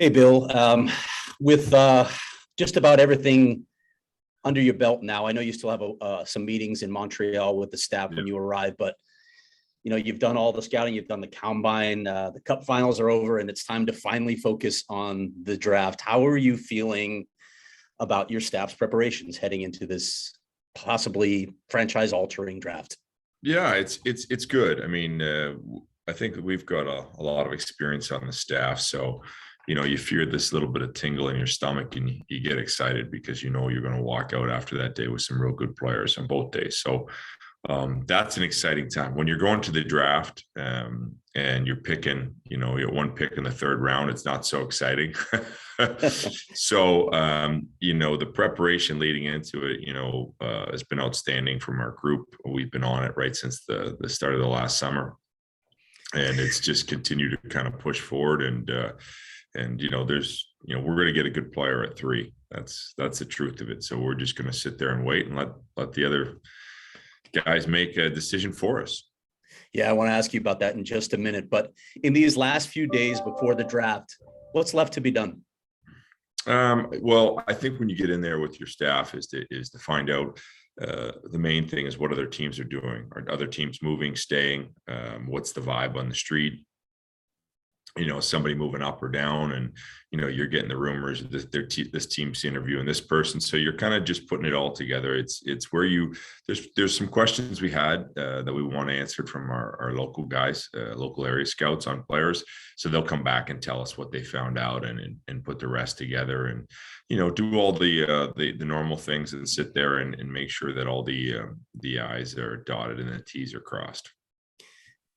Hey, Bill. With just about everything under your belt now, I know you still have some meetings in Montreal with the staff when you arrive, but you've done all the scouting, you've done the combine, the Cup finals are over, and it's time to finally focus on the draft. How are you feeling about your staff's preparations heading into this possibly franchise-altering draft? Yeah, it's good. I mean, I think we've got a lot of experience on the staff, so you fear this little bit of tingle in your stomach, and you get excited because you're going to walk out after that day with some real good players on both days. So that's an exciting time when you're going to the draft, and you're picking. You get one pick in the third round. It's not so exciting. So the preparation leading into it, has been outstanding from our group. We've been on it right since the start of the last summer, and it's just continued to kind of push forward. And there's we're going to get a good player at 3. That's the truth of it. So we're just going to sit there and wait and let the other guys make a decision for us. Yeah, I want to ask you about that in just a minute. But in these last few days before the draft, what's left to be done? Well, I think when you get in there with your staff is to find out. The main thing is what other teams are doing. Are other teams moving, staying? What's the vibe on the street? Somebody moving up or down, and you're getting the rumors this team's interviewing this person, so you're kind of just putting it all together. It's where there's some questions we had that we want answered from our local guys, local area scouts on players, so they'll come back and tell us what they found out and put the rest together, and do all the normal things and sit there and make sure that all the I's are dotted and the T's are crossed.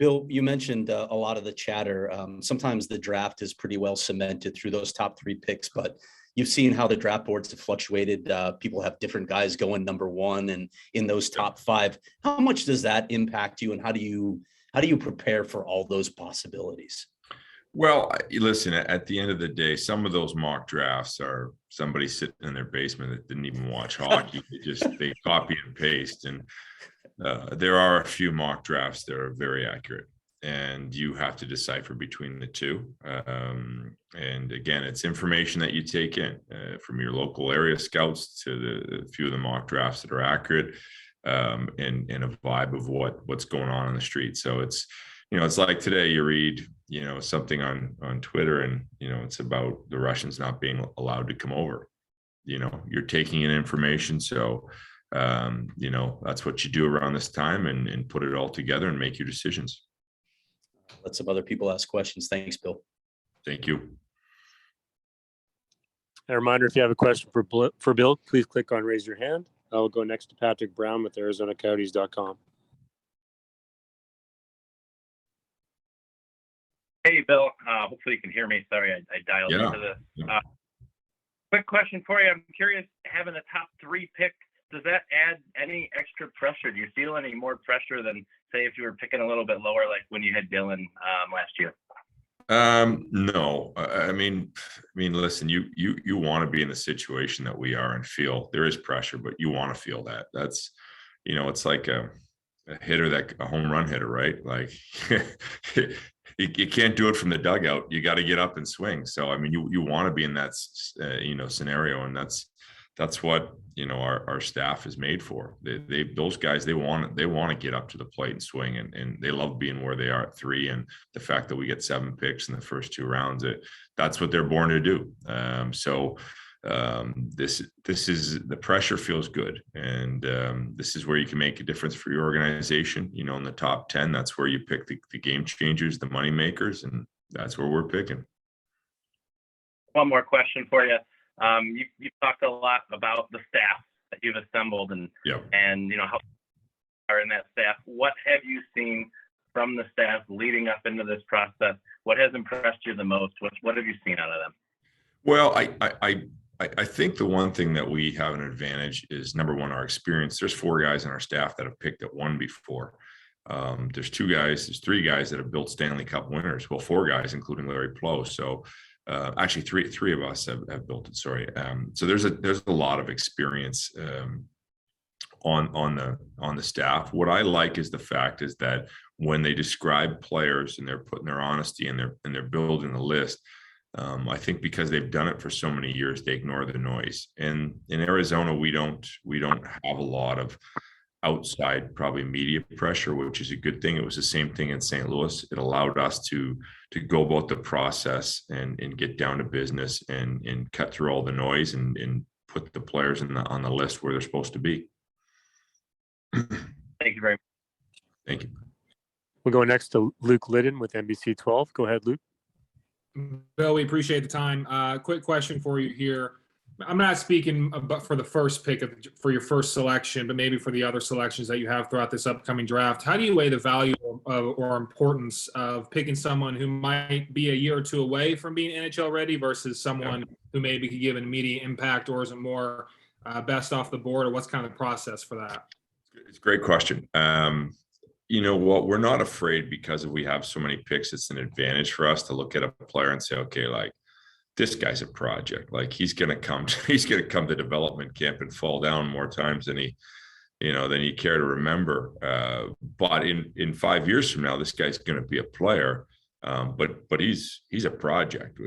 Bill, you mentioned a lot of the chatter. Sometimes the draft is pretty well cemented through those top 3 picks, but you've seen how the draft boards have fluctuated. People have different guys going number 1 and in those top 5. How much does that impact you, and how do you prepare for all those possibilities? Well, listen, at the end of the day, some of those mock drafts are somebody sitting in their basement that didn't even watch hockey. They copy and paste. And there are a few mock drafts that are very accurate, and you have to decipher between the two. And again, it's information that you take in from your local area scouts to the few of the mock drafts that are accurate, and a vibe of what's going on the street. So it's like today you read something on Twitter, and it's about the Russians not being allowed to come over. You're taking in information, so that's what you do around this time, and put it all together and make your decisions. Let some other people ask questions. Thanks, Bill. Thank you. A reminder, if you have a question for Bill, please click on raise your hand. I will go next to Patrick Brown with ArizonaCoyotes.com. Hey, Bill. Hopefully you can hear me. Sorry, I dialed into this. Yeah. Quick question for you. I'm curious, having a top 3 pick, does that add any extra pressure? Do you feel any more pressure than, say, if you were picking a little bit lower, like when you had Dylan last year? No. I mean, listen, you want to be in the situation that we are and feel there is pressure, but you want to feel that. That's, it's like a home run hitter, right? Like you can't do it from the dugout. You got to get up and swing. So, I mean, you want to be in that, scenario, and that's what our staff is made for. Those guys, they want to get up to the plate and swing, and they love being where they are at 3. And the fact that we get 7 picks in the first 2 rounds, that's what they're born to do. This is, the pressure feels good, and this is where you can make a difference for your organization. In the top 10, that's where you pick the game changers, the money makers, and that's where we're picking. One more question for you. You've talked a lot about the staff that you've assembled, and how are in that staff. What have you seen from the staff leading up into this process? What has impressed you the most? What have you seen out of them? Well, I think the one thing that we have an advantage is, number one, our experience. There's 4 guys on our staff that have picked at 1 before. There's 3 guys that have built Stanley Cup winners. Well, 4 guys, including Larry Plow. So actually three of us have built it. Sorry. So there's a lot of experience on the staff. What I like is the fact is that when they describe players and they're putting their honesty and they're building the list, I think because they've done it for so many years, they ignore the noise. And in Arizona, we don't have a lot of outside probably media pressure, which is a good thing. It was the same thing in St. Louis. It allowed us to go about the process and get down to business and cut through all the noise and put the players on the list where they're supposed to be. Thank you very much. Thank you. We'll go next to Luke Liddon with NBC 12. Go ahead, Luke. Bill, we appreciate the time. Quick question for you here. I'm not speaking about for the first pick for your first selection, but maybe for the other selections that you have throughout this upcoming draft. How do you weigh the value or importance of picking someone who might be a year or two away from being NHL ready versus someone who maybe could give an immediate impact, or is it more best off the board, or what's kind of the process for that? It's a great question. You know what? We're not afraid because we have so many picks. It's an advantage for us to look at a player and say, okay, like, this guy's a project. Like, he's going to come to development camp and fall down more times than you care to remember. But in 5 years from now, this guy's going to be a player. But he's a project,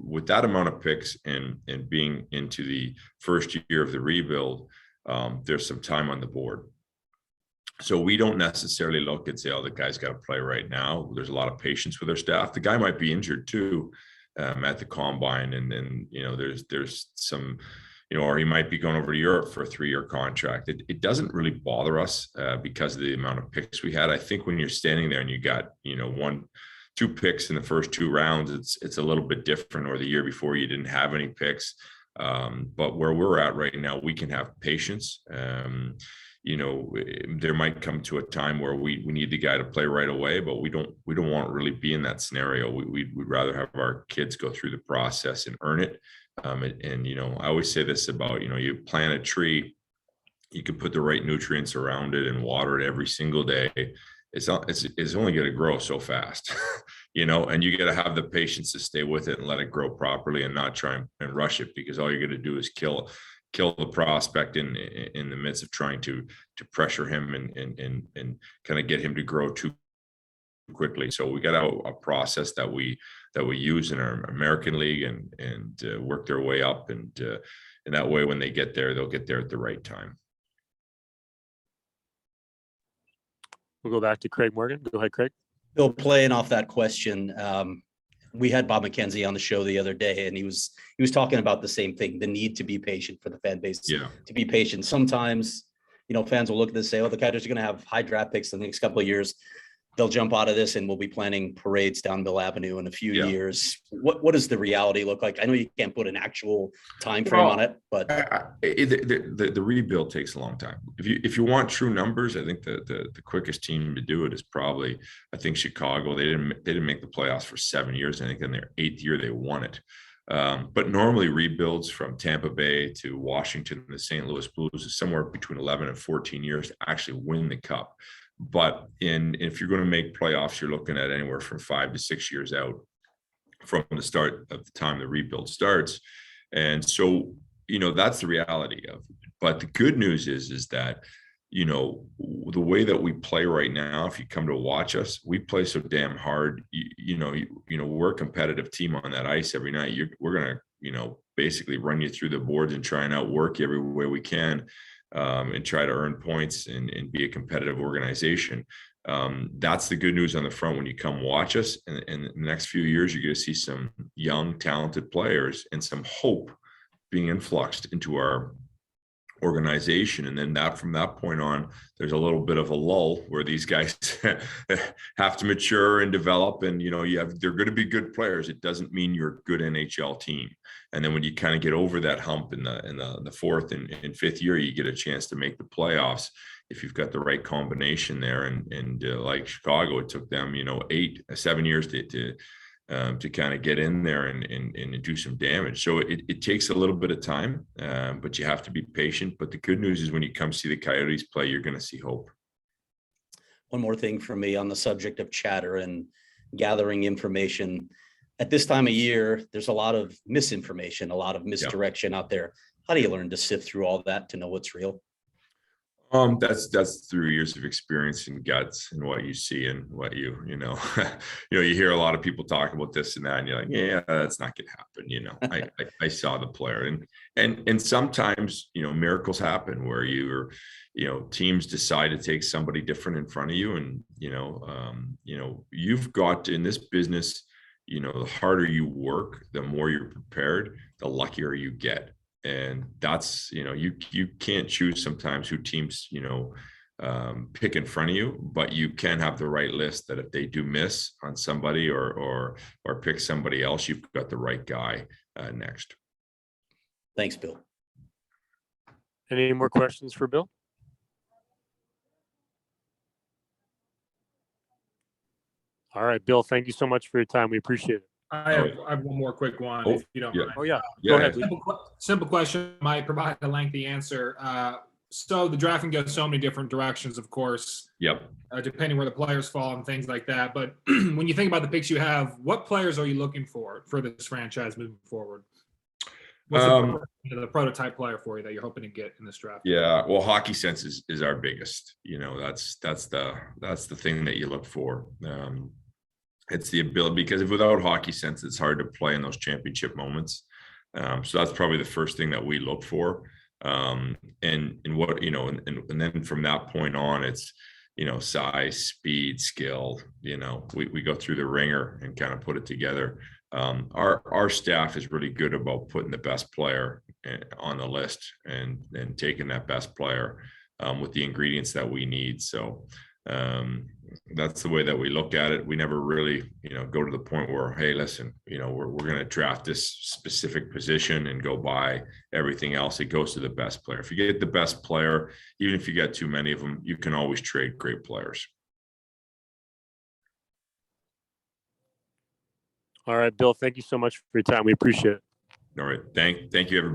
with that amount of picks and being into the first year of the rebuild. There's some time on the board. So we don't necessarily look and say, oh, the guy's got to play right now. There's a lot of patience with our staff. The guy might be injured too. At the combine, and then there's some, or he might be going over to Europe for a 3-year contract. It doesn't really bother us because of the amount of picks we had. I think when you're standing there and you got 2 picks in the first 2 rounds, it's a little bit different. Or the year before you didn't have any picks, but where we're at right now, we can have patience. There might come to a time where we need the guy to play right away, but we don't want to really be in that scenario. We'd rather have our kids go through the process and earn it. I always say this about, you plant a tree, you can put the right nutrients around it and water it every single day. It's only going to grow so fast, and you got to have the patience to stay with it and let it grow properly and not try and rush it, because all you're going to do is kill the prospect in the midst of trying to pressure him and kind of get him to grow too quickly. So we got a process that we use in our American League and work their way up, and that way when they get there, they'll get there at the right time. We'll go back to Craig Morgan. Go ahead, Craig. Bill, playing off that question, we had Bob McKenzie on the show the other day, and he was talking about the same thing, the need to be patient for the fan base. To be patient. Sometimes, fans will look at this and say, oh, the Coyotes are going to have high draft picks in the next couple of years. They'll jump out of this and we'll be planning parades down Mill Avenue in a few years. What does the reality look like? I know you can't put an actual time frame on it, but the rebuild takes a long time. If you want true numbers, I think the quickest team to do it is probably, I think, Chicago. They didn't make the playoffs for 7 years. I think in their 8th year they won it. But normally rebuilds from Tampa Bay to Washington, the St. Louis Blues, is somewhere between 11 and 14 years to actually win the cup. But if you're going to make playoffs, you're looking at anywhere from 5 to 6 years out from the start of the time the rebuild starts. And so, that's the reality of it. But the good news is that, the way that we play right now, if you come to watch us, we play so damn hard. We're a competitive team on that ice every night. We're going to, basically run you through the boards and try and outwork you every way we can. And try to earn points and be a competitive organization. That's the good news on the front when you come watch us. And in the next few years, you're going to see some young, talented players and some hope being influxed into our organization. And then from that point on, there's a little bit of a lull where these guys have to mature and develop. And, they're going to be good players. It doesn't mean you're a good NHL team. And then when you kind of get over that hump in the 4th and 5th year, you get a chance to make the playoffs if you've got the right combination there. And like Chicago, it took them, 7 years to kind of get in there and do some damage. So it takes a little bit of time, but you have to be patient. But the good news is when you come see the Coyotes play, you're going to see hope. One more thing for me on the subject of chatter and gathering information. At this time of year, there's a lot of misinformation, a lot of misdirection out there. How do you learn to sift through all that to know what's real? That's through years of experience and guts and what you see and what you know, you hear a lot of people talk about this and that, and you're like, yeah, that's not gonna happen. I saw the player, and sometimes, miracles happen where teams decide to take somebody different in front of you. And, you've got in this business, the harder you work, the more you're prepared, the luckier you get. And that's, you can't choose sometimes who teams, pick in front of you, but you can have the right list that if they do miss on somebody or pick somebody else, you've got the right guy next. Thanks, Bill. Any more questions for Bill? All right, Bill, thank you so much for your time. We appreciate it. I have one more quick one, if you don't mind. Oh, yeah. Yeah. Go ahead. Simple question, might provide a lengthy answer. So the drafting goes so many different directions, of course. Yep. Depending where the players fall and things like that. But when you think about the picks you have, what players are you looking for this franchise moving forward? What's the prototype player for you that you're hoping to get in this draft? Yeah, well, hockey sense is our biggest. That's the thing that you look for. It's the ability, because without hockey sense, it's hard to play in those championship moments. So that's probably the first thing that we look for. And what, and then from that point on, it's, size, speed, skill, we go through the ringer and kind of put it together. Our staff is really good about putting the best player on the list and taking that best player with the ingredients that we need. So that's the way that we look at it. We never really, go to the point where, hey, listen, we're going to draft this specific position and go buy everything else. It goes to the best player. If you get the best player, even if you get too many of them, you can always trade great players. All right, Bill, thank you so much for your time. We appreciate it. All right. Thank you, everybody.